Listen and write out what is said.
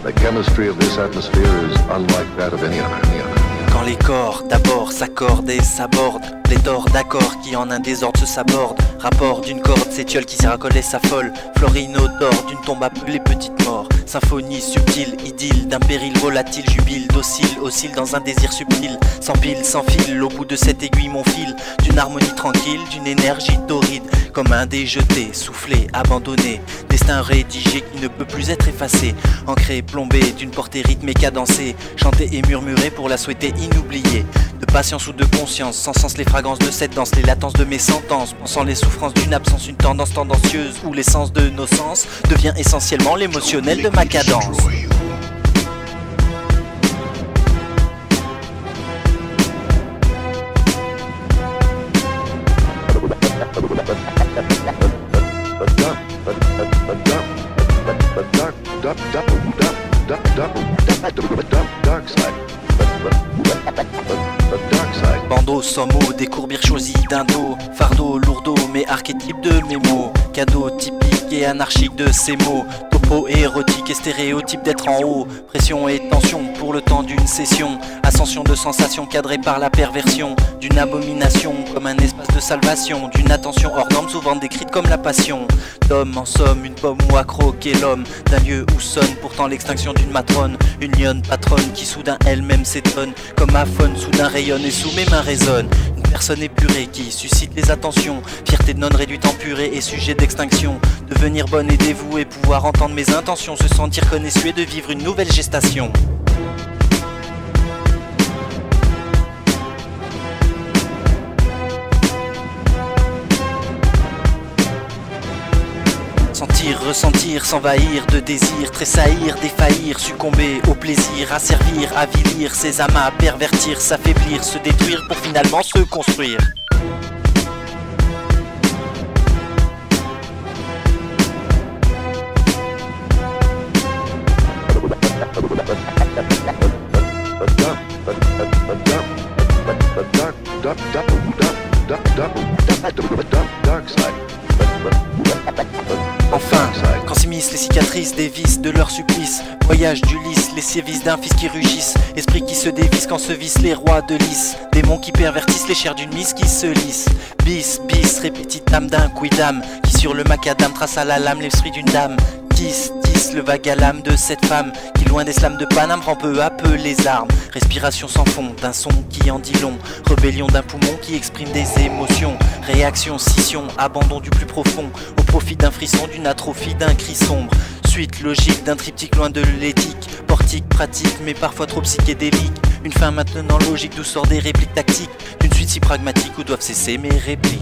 The chemistry of this atmosphere is unlike that of any other. Quand les corps d'abord s'accordent et s'abordent, pléthore d'accords qui en un désordre se sabordent. Rapport d'une corde, s'étiole qui s'y racolait sa folle. Florino d'or d'une tombe appelée petite mort. Symphonie subtile, idylle d'un péril volatile. Jubile, docile, oscille dans un désir subtil. Sans pile, sans fil, au bout de cette aiguille mon fil. D'une harmonie tranquille, d'une énergie torride. Comme un dé jeté, soufflé, abandonné. Destin rédigé qui ne peut plus être effacé. Ancré, plombé, d'une portée rythmée cadencée. Chanté et murmuré pour la souhaiter inoubliée. De patience ou de conscience, sans sens les fragrances de cette danse. Les latences de mes sentences, pensant les souffrances d'une absence. Une tendance tendancieuse où l'essence de nos sens devient essentiellement l'émotionnel de ma cadence. Bandeau sans mots, des courbires choisis d'un dos. Fardeau, lourdeau, mais archétype de mes mots. Cadeau typique et anarchique de ces mots. Topo érotique et stéréotype d'être en haut. Pression et tension pour le temps d'une session. Ascension de sensations cadrée par la perversion. D'une abomination comme un espace de salvation. D'une attention hors norme souvent décrite comme la passion. D'homme en somme, une pomme ou à croquer l'homme. D'un lieu où sonne pourtant l'extinction d'une matrone. Une lionne patronne qui soudain elle-même s'étonne. Comme ma faune soudain rayonne et sous mes mains résonne. Une personne épurée qui suscite les attentions. Fierté de non réduite en purée et sujet d'extinction. Devenir bonne et dévouée, pouvoir entendre mes intentions. Se sentir connaissue et de vivre une nouvelle gestation. Sentir, ressentir, s'envahir de désir, tressaillir, défaillir, succomber au plaisir, asservir, avilir ses amas, pervertir, s'affaiblir, se détruire pour finalement se construire. Enfin, quand s'immiscent les cicatrices des vices de leur supplice. Voyage d'Ulysse, les sévices d'un fils qui rugissent. Esprit qui se dévisse quand se vissent les rois de lys. Démons qui pervertissent les chairs d'une mise qui se lisse. Bis, bis, répétitam d'un quidam. Qui sur le macadam trace à la lame l'esprit d'une dame. Kiss, tisse le vague à l'âme de cette femme qui loin des slams de Paname rend peu à peu les armes. Respiration sans fond d'un son qui en dit long. Rébellion d'un poumon qui exprime des émotions. Réaction, scission, abandon du plus profond. Au profit d'un frisson, d'une atrophie, d'un cri sombre. Suite logique d'un triptyque loin de l'éthique. Portique, pratique, mais parfois trop psychédélique. Une fin maintenant logique d'où sortent des répliques tactiques. D'une suite si pragmatique où doivent cesser mes répliques.